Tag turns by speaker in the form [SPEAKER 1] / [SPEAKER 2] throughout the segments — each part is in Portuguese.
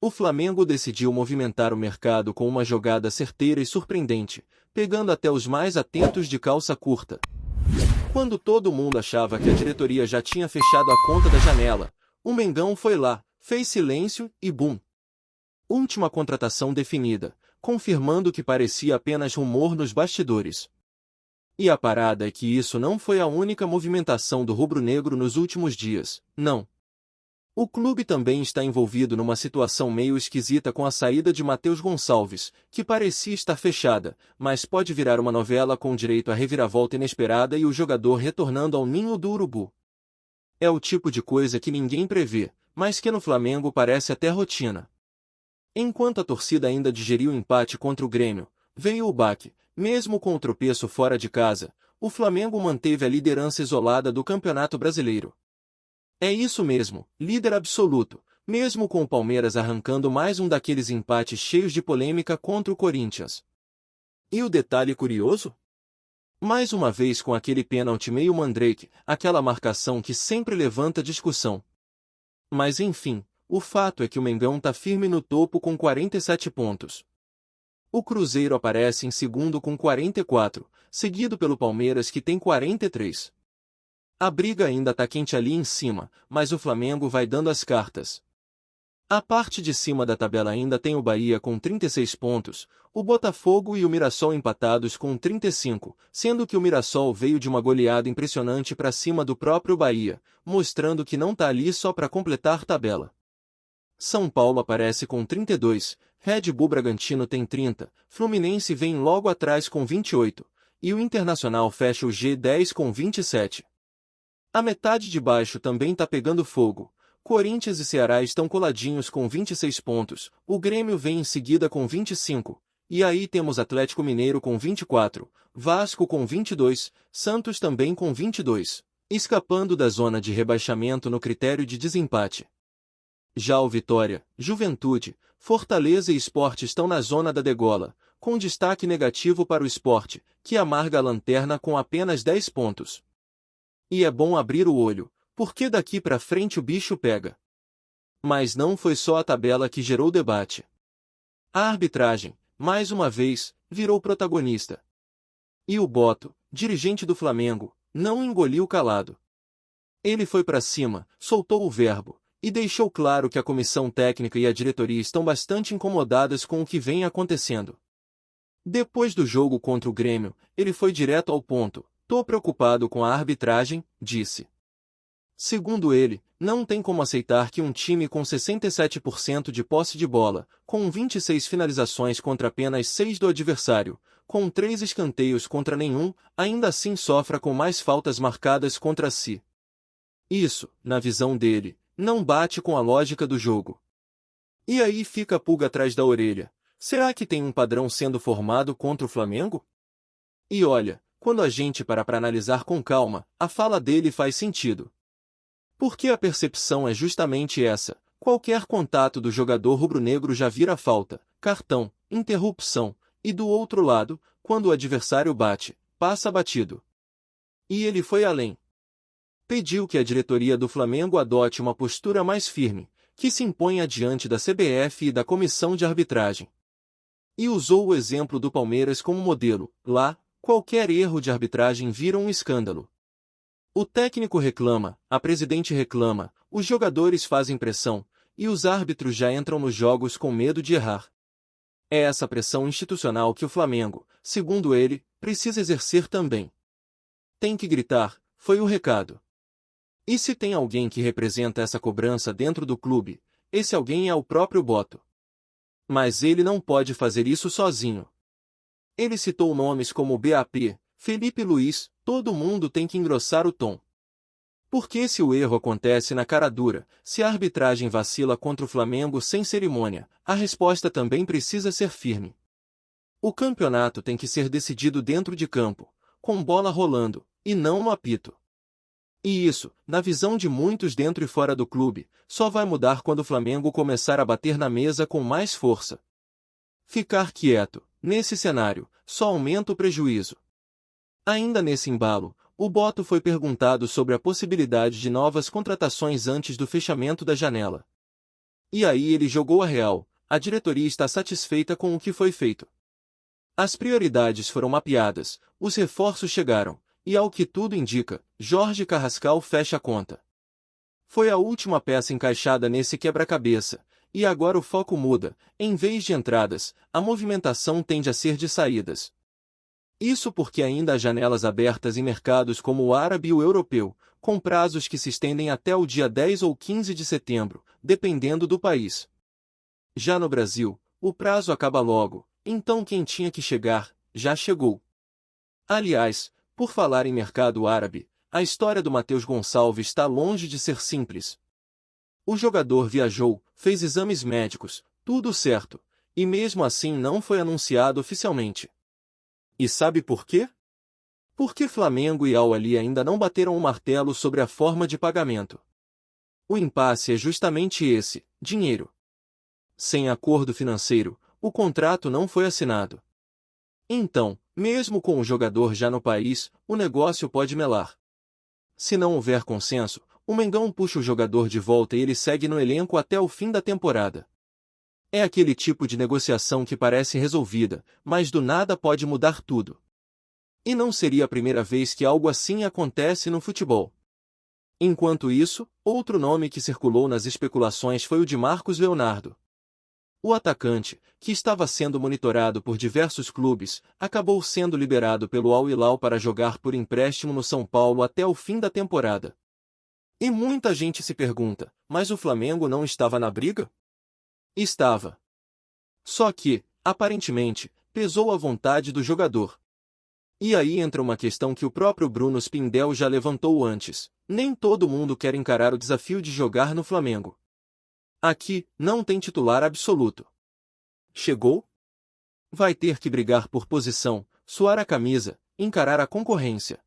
[SPEAKER 1] O Flamengo decidiu movimentar o mercado com uma jogada certeira e surpreendente, pegando até os mais atentos de calça curta. Quando todo mundo achava que a diretoria já tinha fechado a conta da janela, o Mengão foi lá, fez silêncio e bum! Última contratação definida, confirmando o que parecia apenas rumor nos bastidores. E a parada é que isso não foi a única movimentação do rubro-negro nos últimos dias, não. O clube também está envolvido numa situação meio esquisita com a saída de Matheus Gonçalves, que parecia estar fechada, mas pode virar uma novela com direito a reviravolta inesperada e o jogador retornando ao ninho do urubu. É o tipo de coisa que ninguém prevê, mas que no Flamengo parece até rotina. Enquanto a torcida ainda digeriu o empate contra o Grêmio, veio o baque. Mesmo com o tropeço fora de casa, o Flamengo manteve a liderança isolada do Campeonato Brasileiro. É isso mesmo, líder absoluto, mesmo com o Palmeiras arrancando mais um daqueles empates cheios de polêmica contra o Corinthians. E o detalhe curioso? Mais uma vez com aquele pênalti meio mandrake, aquela marcação que sempre levanta discussão. Mas enfim, o fato é que o Mengão tá firme no topo com 47 pontos. O Cruzeiro aparece em segundo com 44, seguido pelo Palmeiras que tem 43. A briga ainda tá quente ali em cima, mas o Flamengo vai dando as cartas. A parte de cima da tabela ainda tem o Bahia com 36 pontos, o Botafogo e o Mirassol empatados com 35, sendo que o Mirassol veio de uma goleada impressionante para cima do próprio Bahia, mostrando que não tá ali só para completar tabela. São Paulo aparece com 32, Red Bull Bragantino tem 30, Fluminense vem logo atrás com 28, e o Internacional fecha o G10 com 27. A metade de baixo também tá pegando fogo. Corinthians e Ceará estão coladinhos com 26 pontos, o Grêmio vem em seguida com 25, e aí temos Atlético Mineiro com 24, Vasco com 22, Santos também com 22, escapando da zona de rebaixamento no critério de desempate. Já o Vitória, Juventude, Fortaleza e Sport estão na zona da degola, com destaque negativo para o Sport, que amarga a lanterna com apenas 10 pontos. E é bom abrir o olho, porque daqui pra frente o bicho pega. Mas não foi só a tabela que gerou debate. A arbitragem, mais uma vez, virou protagonista. E o Boto, dirigente do Flamengo, não engoliu calado. Ele foi pra cima, soltou o verbo, e deixou claro que a comissão técnica e a diretoria estão bastante incomodadas com o que vem acontecendo. Depois do jogo contra o Grêmio, ele foi direto ao ponto. Tô preocupado com a arbitragem, disse. Segundo ele, não tem como aceitar que um time com 67% de posse de bola, com 26 finalizações contra apenas 6 do adversário, com 3 escanteios contra nenhum, ainda assim sofra com mais faltas marcadas contra si. Isso, na visão dele, não bate com a lógica do jogo. E aí fica a pulga atrás da orelha. Será que tem um padrão sendo formado contra o Flamengo? E olha, quando a gente para analisar com calma, a fala dele faz sentido. Porque a percepção é justamente essa. Qualquer contato do jogador rubro-negro já vira falta, cartão, interrupção, e do outro lado, quando o adversário bate, passa batido. E ele foi além. Pediu que a diretoria do Flamengo adote uma postura mais firme, que se imponha diante da CBF e da comissão de arbitragem. E usou o exemplo do Palmeiras como modelo. Lá, qualquer erro de arbitragem vira um escândalo. O técnico reclama, a presidente reclama, os jogadores fazem pressão, e os árbitros já entram nos jogos com medo de errar. É essa pressão institucional que o Flamengo, segundo ele, precisa exercer também. Tem que gritar, foi o recado. E se tem alguém que representa essa cobrança dentro do clube, esse alguém é o próprio Boto. Mas ele não pode fazer isso sozinho. Ele citou nomes como BAP, Felipe Luiz, todo mundo tem que engrossar o tom. Porque se o erro acontece na cara dura, se a arbitragem vacila contra o Flamengo sem cerimônia, a resposta também precisa ser firme. O campeonato tem que ser decidido dentro de campo, com bola rolando, e não no apito. E isso, na visão de muitos dentro e fora do clube, só vai mudar quando o Flamengo começar a bater na mesa com mais força. Ficar quieto, nesse cenário, só aumenta o prejuízo. Ainda nesse embalo, o Boto foi perguntado sobre a possibilidade de novas contratações antes do fechamento da janela. E aí ele jogou a real: a diretoria está satisfeita com o que foi feito. As prioridades foram mapeadas, os reforços chegaram, e ao que tudo indica, Jorge Carrascal fecha a conta. Foi a última peça encaixada nesse quebra-cabeça, e agora o foco muda: em vez de entradas, a movimentação tende a ser de saídas. Isso porque ainda há janelas abertas em mercados como o árabe e o europeu, com prazos que se estendem até o dia 10 ou 15 de setembro, dependendo do país. Já no Brasil, o prazo acaba logo, então quem tinha que chegar, já chegou. Aliás, por falar em mercado árabe, a história do Matheus Gonçalves está longe de ser simples. O jogador viajou, fez exames médicos, tudo certo, e mesmo assim não foi anunciado oficialmente. E sabe por quê? Porque Flamengo e Al Ahly ainda não bateram o martelo sobre a forma de pagamento. O impasse é justamente esse: dinheiro. Sem acordo financeiro, o contrato não foi assinado. Então, mesmo com o jogador já no país, o negócio pode melar. Se não houver consenso, o Mengão puxa o jogador de volta e ele segue no elenco até o fim da temporada. É aquele tipo de negociação que parece resolvida, mas do nada pode mudar tudo. E não seria a primeira vez que algo assim acontece no futebol. Enquanto isso, outro nome que circulou nas especulações foi o de Marcos Leonardo. O atacante, que estava sendo monitorado por diversos clubes, acabou sendo liberado pelo Al Hilal para jogar por empréstimo no São Paulo até o fim da temporada. E muita gente se pergunta: mas o Flamengo não estava na briga? Estava. Só que, aparentemente, pesou a vontade do jogador. E aí entra uma questão que o próprio Bruno Spindel já levantou antes: nem todo mundo quer encarar o desafio de jogar no Flamengo. Aqui, não tem titular absoluto. Chegou? Vai ter que brigar por posição, suar a camisa, encarar a concorrência.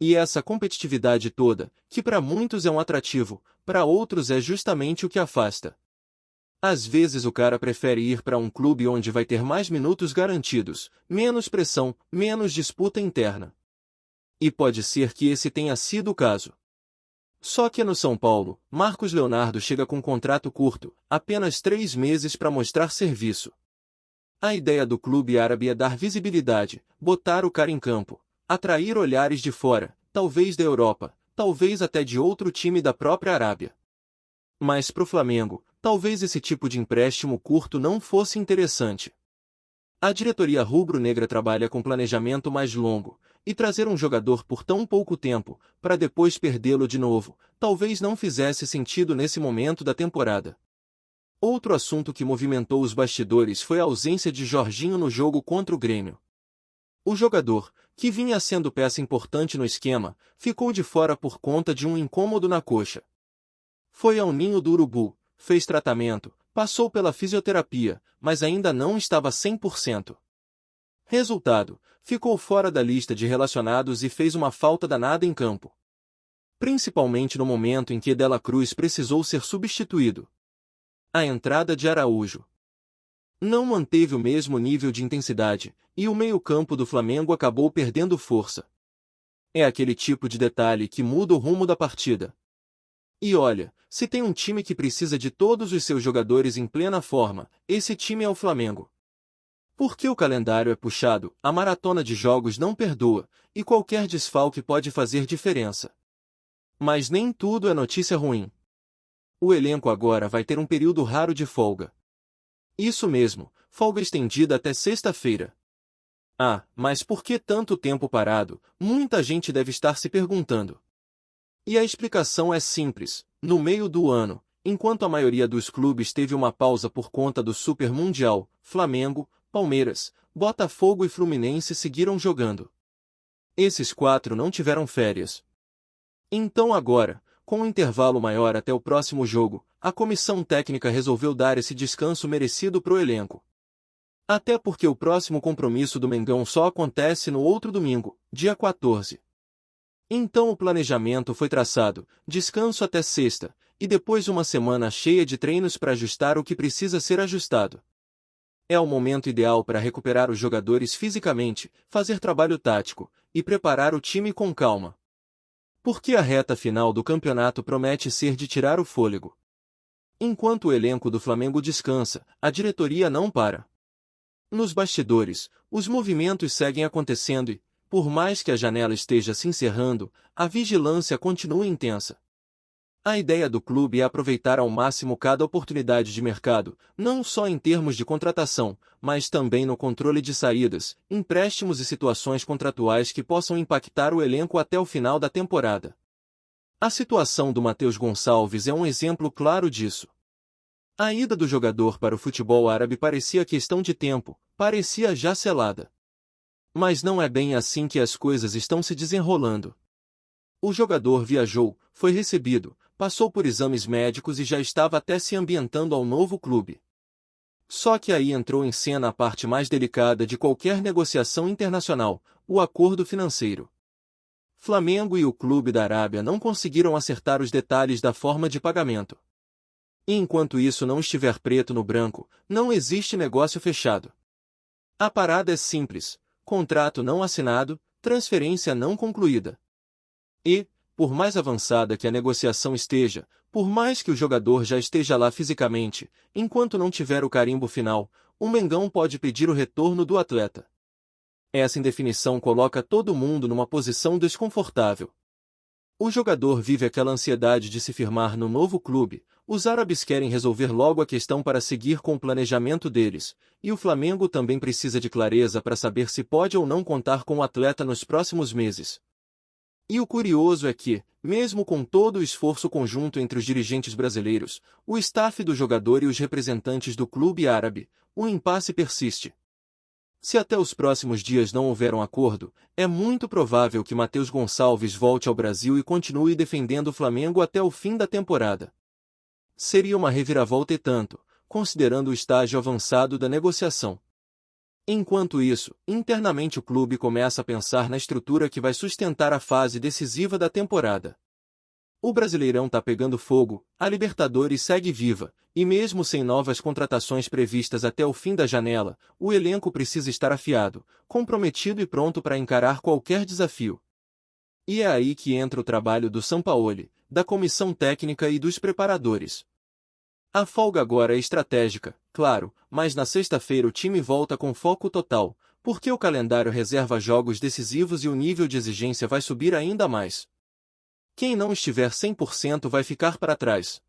[SPEAKER 1] E essa competitividade toda, que para muitos é um atrativo, para outros é justamente o que afasta. Às vezes o cara prefere ir para um clube onde vai ter mais minutos garantidos, menos pressão, menos disputa interna. E pode ser que esse tenha sido o caso. Só que no São Paulo, Marcos Leonardo chega com um contrato curto, apenas 3 meses para mostrar serviço. A ideia do clube árabe é dar visibilidade, botar o cara em campo, atrair olhares de fora, talvez da Europa, talvez até de outro time da própria Arábia. Mas para o Flamengo, talvez esse tipo de empréstimo curto não fosse interessante. A diretoria rubro-negra trabalha com planejamento mais longo, e trazer um jogador por tão pouco tempo, para depois perdê-lo de novo, talvez não fizesse sentido nesse momento da temporada. Outro assunto que movimentou os bastidores foi a ausência de Jorginho no jogo contra o Grêmio. O jogador, que vinha sendo peça importante no esquema, ficou de fora por conta de um incômodo na coxa. Foi ao Ninho do Urubu, fez tratamento, passou pela fisioterapia, mas ainda não estava 100%. Resultado, ficou fora da lista de relacionados e fez uma falta danada em campo. Principalmente no momento em que Dela Cruz precisou ser substituído. A entrada de Araújo não manteve o mesmo nível de intensidade, e o meio-campo do Flamengo acabou perdendo força. É aquele tipo de detalhe que muda o rumo da partida. E olha, se tem um time que precisa de todos os seus jogadores em plena forma, esse time é o Flamengo. Porque o calendário é puxado, a maratona de jogos não perdoa, e qualquer desfalque pode fazer diferença. Mas nem tudo é notícia ruim. O elenco agora vai ter um período raro de folga. Isso mesmo, folga estendida até sexta-feira. Ah, mas por que tanto tempo parado? Muita gente deve estar se perguntando. E a explicação é simples: no meio do ano, enquanto a maioria dos clubes teve uma pausa por conta do Super Mundial, Flamengo, Palmeiras, Botafogo e Fluminense seguiram jogando. Esses 4 não tiveram férias. Então agora, com um intervalo maior até o próximo jogo, a comissão técnica resolveu dar esse descanso merecido pro elenco. Até porque o próximo compromisso do Mengão só acontece no outro domingo, dia 14. Então o planejamento foi traçado: descanso até sexta, e depois uma semana cheia de treinos para ajustar o que precisa ser ajustado. É o momento ideal para recuperar os jogadores fisicamente, fazer trabalho tático, e preparar o time com calma. Porque a reta final do campeonato promete ser de tirar o fôlego. Enquanto o elenco do Flamengo descansa, a diretoria não para. Nos bastidores, os movimentos seguem acontecendo e, por mais que a janela esteja se encerrando, a vigilância continua intensa. A ideia do clube é aproveitar ao máximo cada oportunidade de mercado, não só em termos de contratação, mas também no controle de saídas, empréstimos e situações contratuais que possam impactar o elenco até o final da temporada. A situação do Matheus Gonçalves é um exemplo claro disso. A ida do jogador para o futebol árabe parecia questão de tempo, parecia já selada. Mas não é bem assim que as coisas estão se desenrolando. O jogador viajou, foi recebido, passou por exames médicos e já estava até se ambientando ao novo clube. Só que aí entrou em cena a parte mais delicada de qualquer negociação internacional, o acordo financeiro. Flamengo e o clube da Arábia não conseguiram acertar os detalhes da forma de pagamento. E enquanto isso não estiver preto no branco, não existe negócio fechado. A parada é simples: contrato não assinado, transferência não concluída. E, por mais avançada que a negociação esteja, por mais que o jogador já esteja lá fisicamente, enquanto não tiver o carimbo final, o Mengão pode pedir o retorno do atleta. Essa indefinição coloca todo mundo numa posição desconfortável. O jogador vive aquela ansiedade de se firmar no novo clube, os árabes querem resolver logo a questão para seguir com o planejamento deles, e o Flamengo também precisa de clareza para saber se pode ou não contar com o atleta nos próximos meses. E o curioso é que, mesmo com todo o esforço conjunto entre os dirigentes brasileiros, o staff do jogador e os representantes do clube árabe, o impasse persiste. Se até os próximos dias não houver um acordo, é muito provável que Matheus Gonçalves volte ao Brasil e continue defendendo o Flamengo até o fim da temporada. Seria uma reviravolta e tanto, considerando o estágio avançado da negociação. Enquanto isso, internamente o clube começa a pensar na estrutura que vai sustentar a fase decisiva da temporada. O Brasileirão tá pegando fogo, a Libertadores segue viva, e mesmo sem novas contratações previstas até o fim da janela, o elenco precisa estar afiado, comprometido e pronto para encarar qualquer desafio. E é aí que entra o trabalho do Sampaoli, da comissão técnica e dos preparadores. A folga agora é estratégica, claro, mas na sexta-feira o time volta com foco total, porque o calendário reserva jogos decisivos e o nível de exigência vai subir ainda mais. Quem não estiver 100% vai ficar para trás.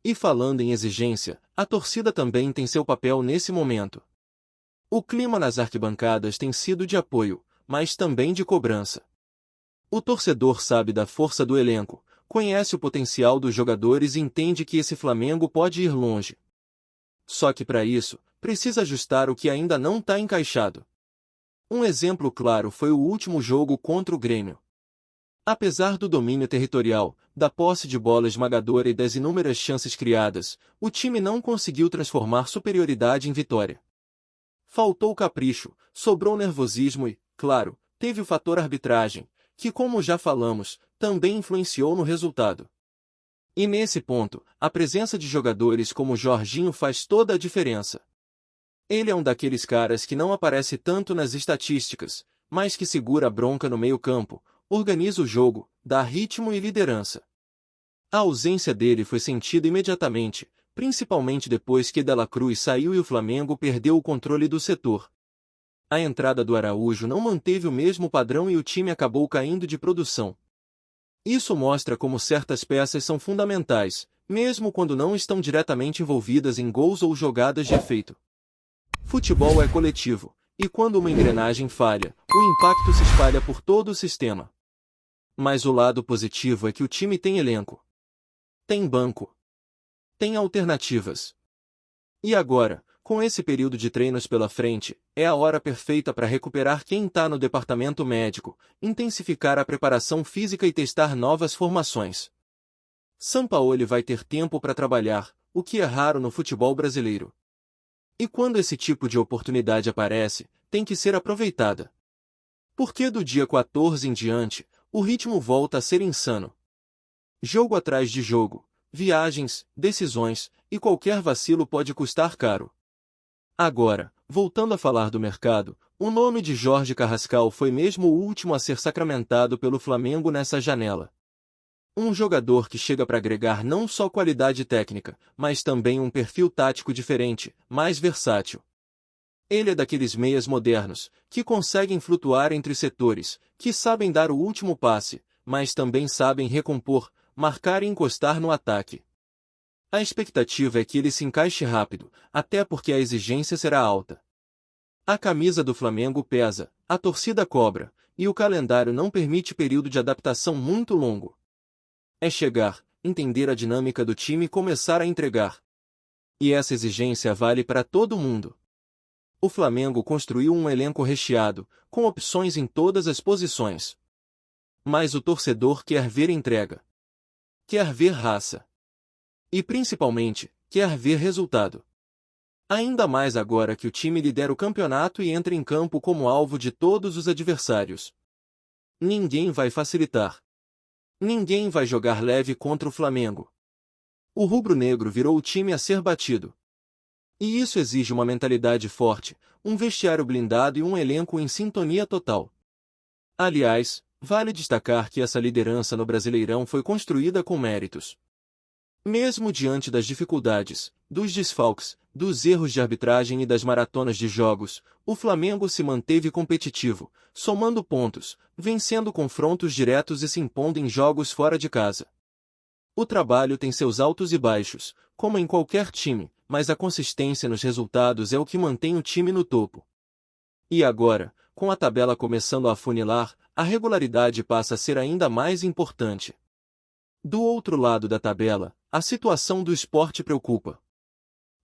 [SPEAKER 1] E falando em exigência, a torcida também tem seu papel nesse momento. O clima nas arquibancadas tem sido de apoio, mas também de cobrança. O torcedor sabe da força do elenco, conhece o potencial dos jogadores e entende que esse Flamengo pode ir longe. Só que para isso, precisa ajustar o que ainda não está encaixado. Um exemplo claro foi o último jogo contra o Grêmio. Apesar do domínio territorial, da posse de bola esmagadora e das inúmeras chances criadas, o time não conseguiu transformar superioridade em vitória. Faltou capricho, sobrou nervosismo e, claro, teve o fator arbitragem, que, como já falamos, também influenciou no resultado. E nesse ponto, a presença de jogadores como Jorginho faz toda a diferença. Ele é um daqueles caras que não aparece tanto nas estatísticas, mas que segura a bronca no meio-campo, organiza o jogo, dá ritmo e liderança. A ausência dele foi sentida imediatamente, principalmente depois que Dela Cruz saiu e o Flamengo perdeu o controle do setor. A entrada do Araújo não manteve o mesmo padrão e o time acabou caindo de produção. Isso mostra como certas peças são fundamentais, mesmo quando não estão diretamente envolvidas em gols ou jogadas de efeito. Futebol é coletivo, e quando uma engrenagem falha, o impacto se espalha por todo o sistema. Mas o lado positivo é que o time tem elenco. Tem banco. Tem alternativas. E agora, com esse período de treinos pela frente, é a hora perfeita para recuperar quem está no departamento médico, intensificar a preparação física e testar novas formações. Sampaoli vai ter tempo para trabalhar, o que é raro no futebol brasileiro. E quando esse tipo de oportunidade aparece, tem que ser aproveitada. Porque do dia 14 em diante, o ritmo volta a ser insano. Jogo atrás de jogo, viagens, decisões, e qualquer vacilo pode custar caro. Agora, voltando a falar do mercado, o nome de Jorge Carrascal foi mesmo o último a ser sacramentado pelo Flamengo nessa janela. Um jogador que chega para agregar não só qualidade técnica, mas também um perfil tático diferente, mais versátil. Ele é daqueles meias modernos, que conseguem flutuar entre setores, que sabem dar o último passe, mas também sabem recompor, marcar e encostar no ataque. A expectativa é que ele se encaixe rápido, até porque a exigência será alta. A camisa do Flamengo pesa, a torcida cobra, e o calendário não permite período de adaptação muito longo. É chegar, entender a dinâmica do time e começar a entregar. E essa exigência vale para todo mundo. O Flamengo construiu um elenco recheado, com opções em todas as posições. Mas o torcedor quer ver entrega. Quer ver raça. E principalmente, quer ver resultado. Ainda mais agora que o time lidera o campeonato e entra em campo como alvo de todos os adversários. Ninguém vai facilitar. Ninguém vai jogar leve contra o Flamengo. O rubro-negro virou o time a ser batido. E isso exige uma mentalidade forte, um vestiário blindado e um elenco em sintonia total. Aliás, vale destacar que essa liderança no Brasileirão foi construída com méritos. Mesmo diante das dificuldades, dos desfalques, dos erros de arbitragem e das maratonas de jogos, o Flamengo se manteve competitivo, somando pontos, vencendo confrontos diretos e se impondo em jogos fora de casa. O trabalho tem seus altos e baixos, como em qualquer time, mas a consistência nos resultados é o que mantém o time no topo. E agora, com a tabela começando a afunilar, a regularidade passa a ser ainda mais importante. Do outro lado da tabela, a situação do Sport preocupa.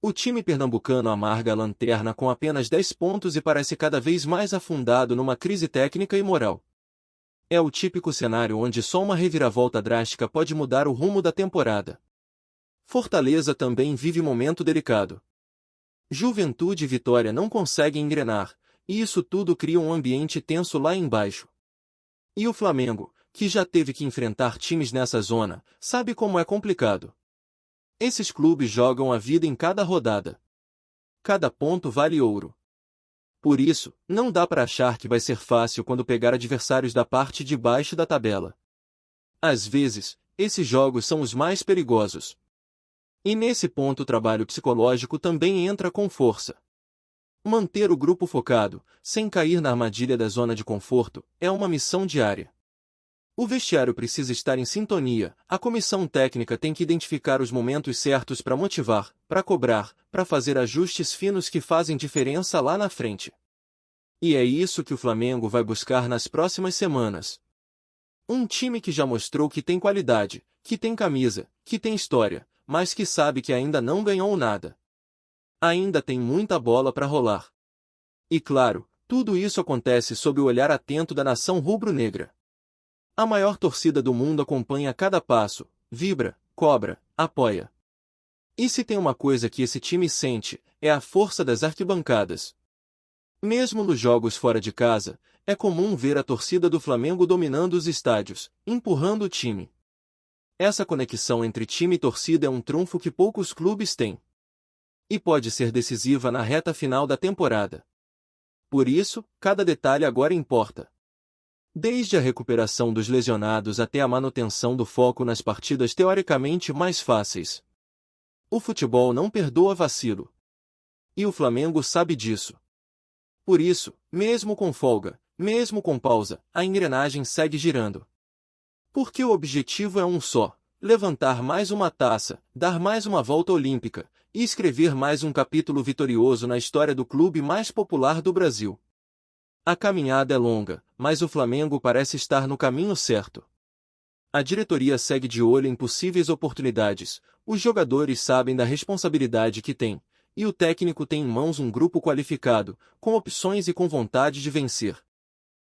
[SPEAKER 1] O time pernambucano amarga a lanterna com apenas 10 pontos e parece cada vez mais afundado numa crise técnica e moral. É o típico cenário onde só uma reviravolta drástica pode mudar o rumo da temporada. Fortaleza também vive momento delicado. Juventude e Vitória não conseguem engrenar, e isso tudo cria um ambiente tenso lá embaixo. E o Flamengo, que já teve que enfrentar times nessa zona, sabe como é complicado. Esses clubes jogam a vida em cada rodada. Cada ponto vale ouro. Por isso, não dá para achar que vai ser fácil quando pegar adversários da parte de baixo da tabela. Às vezes, esses jogos são os mais perigosos. E nesse ponto o trabalho psicológico também entra com força. Manter o grupo focado, sem cair na armadilha da zona de conforto, é uma missão diária. O vestiário precisa estar em sintonia, a comissão técnica tem que identificar os momentos certos para motivar, para cobrar, para fazer ajustes finos que fazem diferença lá na frente. E é isso que o Flamengo vai buscar nas próximas semanas. Um time que já mostrou que tem qualidade, que tem camisa, que tem história, mas que sabe que ainda não ganhou nada. Ainda tem muita bola para rolar. E claro, tudo isso acontece sob o olhar atento da nação rubro-negra. A maior torcida do mundo acompanha cada passo, vibra, cobra, apoia. E se tem uma coisa que esse time sente, é a força das arquibancadas. Mesmo nos jogos fora de casa, é comum ver a torcida do Flamengo dominando os estádios, empurrando o time. Essa conexão entre time e torcida é um trunfo que poucos clubes têm. E pode ser decisiva na reta final da temporada. Por isso, cada detalhe agora importa. Desde a recuperação dos lesionados até a manutenção do foco nas partidas teoricamente mais fáceis. O futebol não perdoa vacilo. E o Flamengo sabe disso. Por isso, mesmo com folga, mesmo com pausa, a engrenagem segue girando. Porque o objetivo é um só: levantar mais uma taça, dar mais uma volta olímpica, e escrever mais um capítulo vitorioso na história do clube mais popular do Brasil. A caminhada é longa, mas o Flamengo parece estar no caminho certo. A diretoria segue de olho em possíveis oportunidades, os jogadores sabem da responsabilidade que têm, e o técnico tem em mãos um grupo qualificado, com opções e com vontade de vencer.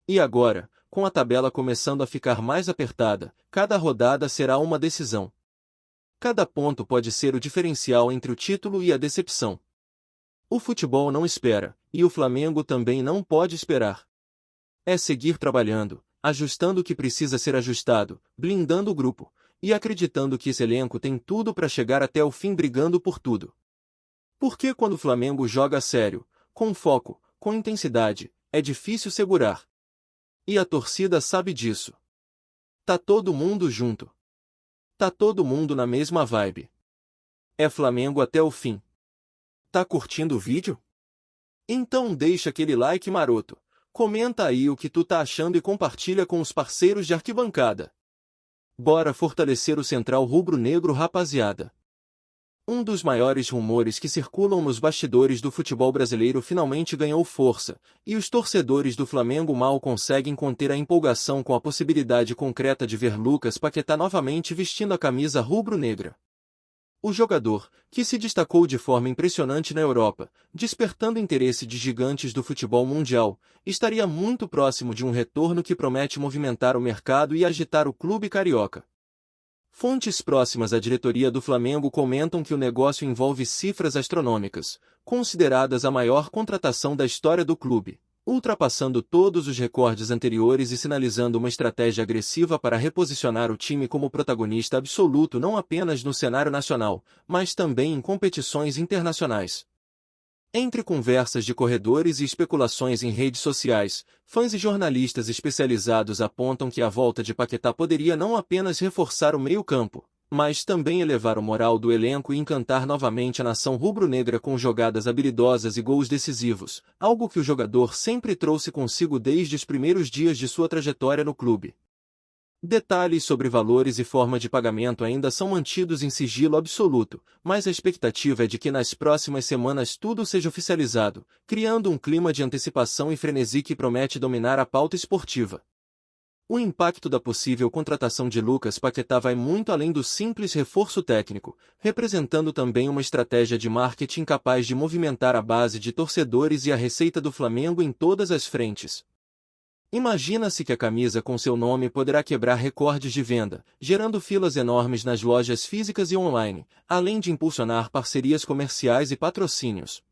[SPEAKER 1] E agora, com a tabela começando a ficar mais apertada, cada rodada será uma decisão. Cada ponto pode ser o diferencial entre o título e a decepção. O futebol não espera, e o Flamengo também não pode esperar. É seguir trabalhando, ajustando o que precisa ser ajustado, blindando o grupo, e acreditando que esse elenco tem tudo para chegar até o fim brigando por tudo. Porque quando o Flamengo joga a sério, com foco, com intensidade, é difícil segurar. E a torcida sabe disso. Tá todo mundo junto. Tá todo mundo na mesma vibe. É Flamengo até o fim. Tá curtindo o vídeo? Então deixa aquele like maroto. Comenta aí o que tu tá achando e compartilha com os parceiros de arquibancada. Bora fortalecer o Central Rubro-Negro, rapaziada. Um dos maiores rumores que circulam nos bastidores do futebol brasileiro finalmente ganhou força, e os torcedores do Flamengo mal conseguem conter a empolgação com a possibilidade concreta de ver Lucas Paquetá novamente vestindo a camisa rubro-negra. O jogador, que se destacou de forma impressionante na Europa, despertando interesse de gigantes do futebol mundial, estaria muito próximo de um retorno que promete movimentar o mercado e agitar o clube carioca. Fontes próximas à diretoria do Flamengo comentam que o negócio envolve cifras astronômicas, consideradas a maior contratação da história do clube, ultrapassando todos os recordes anteriores e sinalizando uma estratégia agressiva para reposicionar o time como protagonista absoluto não apenas no cenário nacional, mas também em competições internacionais. Entre conversas de corredores e especulações em redes sociais, fãs e jornalistas especializados apontam que a volta de Paquetá poderia não apenas reforçar o meio-campo, mas também elevar o moral do elenco e encantar novamente a nação rubro-negra com jogadas habilidosas e gols decisivos, algo que o jogador sempre trouxe consigo desde os primeiros dias de sua trajetória no clube. Detalhes sobre valores e forma de pagamento ainda são mantidos em sigilo absoluto, mas a expectativa é de que nas próximas semanas tudo seja oficializado, criando um clima de antecipação e frenesi que promete dominar a pauta esportiva. O impacto da possível contratação de Lucas Paquetá vai muito além do simples reforço técnico, representando também uma estratégia de marketing capaz de movimentar a base de torcedores e a receita do Flamengo em todas as frentes. Imagina-se que a camisa com seu nome poderá quebrar recordes de venda, gerando filas enormes nas lojas físicas e online, além de impulsionar parcerias comerciais e patrocínios.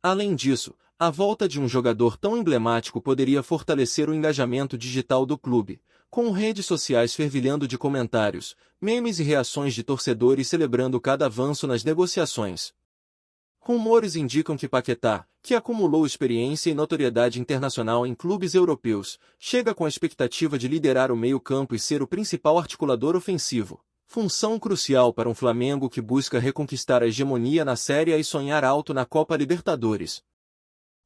[SPEAKER 1] Além disso, a volta de um jogador tão emblemático poderia fortalecer o engajamento digital do clube, com redes sociais fervilhando de comentários, memes e reações de torcedores celebrando cada avanço nas negociações. Rumores indicam que Paquetá, que acumulou experiência e notoriedade internacional em clubes europeus, chega com a expectativa de liderar o meio-campo e ser o principal articulador ofensivo, função crucial para um Flamengo que busca reconquistar a hegemonia na Série A e sonhar alto na Copa Libertadores.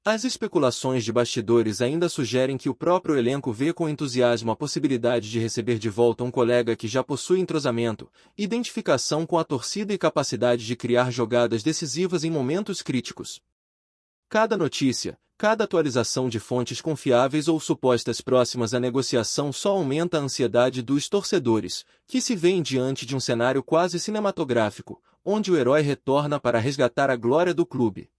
[SPEAKER 1] As especulações de bastidores ainda sugerem que o próprio elenco vê com entusiasmo a possibilidade de receber de volta um colega que já possui entrosamento, identificação com a torcida e capacidade de criar jogadas decisivas em momentos críticos. Cada notícia, cada atualização de fontes confiáveis ou supostas próximas à negociação só aumenta a ansiedade dos torcedores, que se veem diante de um cenário quase cinematográfico, onde o herói retorna para resgatar a glória do clube.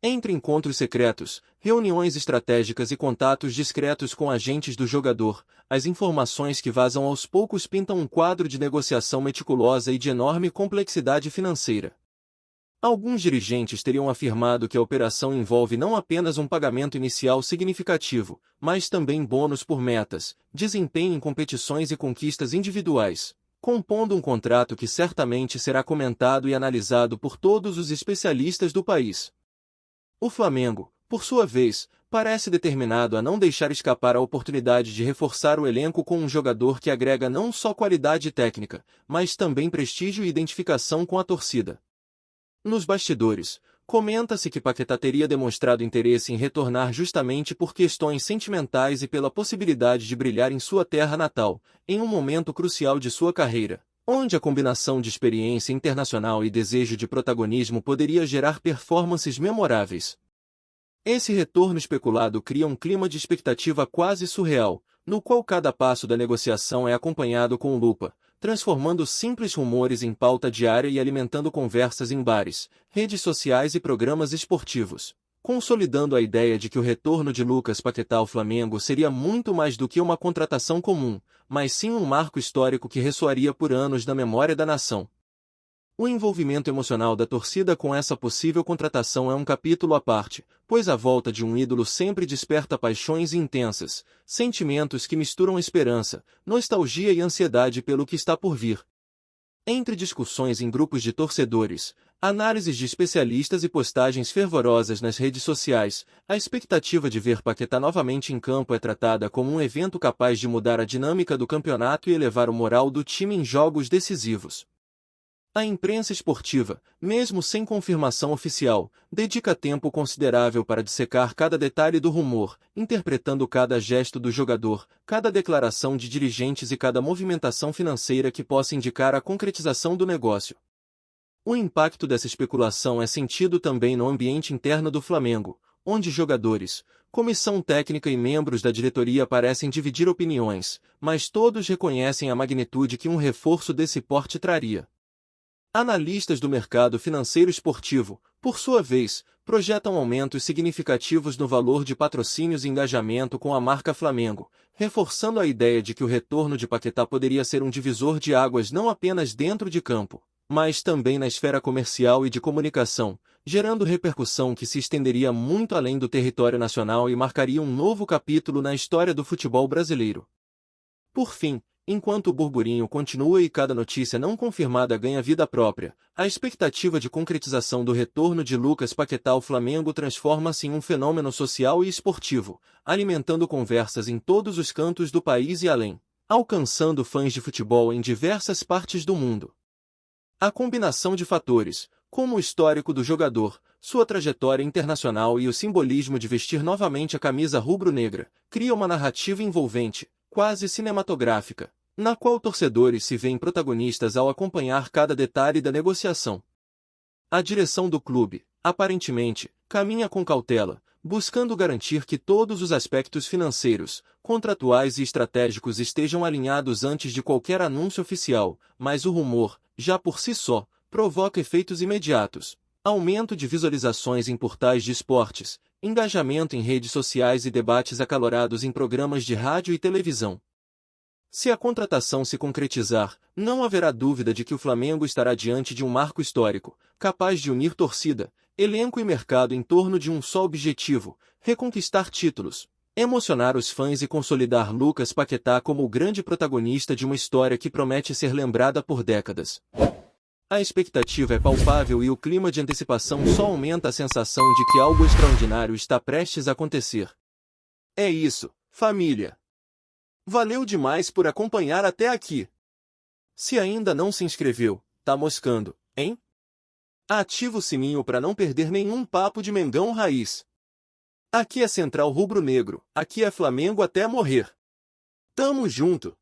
[SPEAKER 1] Entre encontros secretos, reuniões estratégicas e contatos discretos com agentes do jogador, as informações que vazam aos poucos pintam um quadro de negociação meticulosa e de enorme complexidade financeira. Alguns dirigentes teriam afirmado que a operação envolve não apenas um pagamento inicial significativo, mas também bônus por metas, desempenho em competições e conquistas individuais, compondo um contrato que certamente será comentado e analisado por todos os especialistas do país. O Flamengo, por sua vez, parece determinado a não deixar escapar a oportunidade de reforçar o elenco com um jogador que agrega não só qualidade técnica, mas também prestígio e identificação com a torcida. Nos bastidores, comenta-se que Paquetá teria demonstrado interesse em retornar justamente por questões sentimentais e pela possibilidade de brilhar em sua terra natal, em um momento crucial de sua carreira, onde a combinação de experiência internacional e desejo de protagonismo poderia gerar performances memoráveis. Esse retorno especulado cria um clima de expectativa quase surreal, no qual cada passo da negociação é acompanhado com lupa, transformando simples rumores em pauta diária e alimentando conversas em bares, redes sociais e programas esportivos, consolidando a ideia de que o retorno de Lucas Paquetá ao Flamengo seria muito mais do que uma contratação comum, mas sim um marco histórico que ressoaria por anos na memória da nação. O envolvimento emocional da torcida com essa possível contratação é um capítulo à parte, pois a volta de um ídolo sempre desperta paixões intensas, sentimentos que misturam esperança, nostalgia e ansiedade pelo que está por vir. Entre discussões em grupos de torcedores, análises de especialistas e postagens fervorosas nas redes sociais, a expectativa de ver Paquetá novamente em campo é tratada como um evento capaz de mudar a dinâmica do campeonato e elevar o moral do time em jogos decisivos. A imprensa esportiva, mesmo sem confirmação oficial, dedica tempo considerável para dissecar cada detalhe do rumor, interpretando cada gesto do jogador, cada declaração de dirigentes e cada movimentação financeira que possa indicar a concretização do negócio. O impacto dessa especulação é sentido também no ambiente interno do Flamengo, onde jogadores, comissão técnica e membros da diretoria parecem dividir opiniões, mas todos reconhecem a magnitude que um reforço desse porte traria. Analistas do mercado financeiro esportivo, por sua vez, projetam aumentos significativos no valor de patrocínios e engajamento com a marca Flamengo, reforçando a ideia de que o retorno de Paquetá poderia ser um divisor de águas não apenas dentro de campo, mas também na esfera comercial e de comunicação, gerando repercussão que se estenderia muito além do território nacional e marcaria um novo capítulo na história do futebol brasileiro. Por fim, enquanto o burburinho continua e cada notícia não confirmada ganha vida própria, a expectativa de concretização do retorno de Lucas Paquetá ao Flamengo transforma-se em um fenômeno social e esportivo, alimentando conversas em todos os cantos do país e além, alcançando fãs de futebol em diversas partes do mundo. A combinação de fatores, como o histórico do jogador, sua trajetória internacional e o simbolismo de vestir novamente a camisa rubro-negra, cria uma narrativa envolvente, quase cinematográfica, na qual torcedores se veem protagonistas ao acompanhar cada detalhe da negociação. A direção do clube, aparentemente, caminha com cautela, buscando garantir que todos os aspectos financeiros, contratuais e estratégicos estejam alinhados antes de qualquer anúncio oficial, mas o rumor, já por si só, provoca efeitos imediatos. Aumento de visualizações em portais de esportes, engajamento em redes sociais e debates acalorados em programas de rádio e televisão. Se a contratação se concretizar, não haverá dúvida de que o Flamengo estará diante de um marco histórico, capaz de unir torcida, elenco e mercado em torno de um só objetivo: reconquistar títulos, emocionar os fãs e consolidar Lucas Paquetá como o grande protagonista de uma história que promete ser lembrada por décadas. A expectativa é palpável e o clima de antecipação só aumenta a sensação de que algo extraordinário está prestes a acontecer. É isso, família! Valeu demais por acompanhar até aqui. Se ainda não se inscreveu, tá moscando, hein? Ativa o sininho para não perder nenhum papo de Mengão Raiz. Aqui é Central Rubro Negro, aqui é Flamengo até morrer. Tamo junto!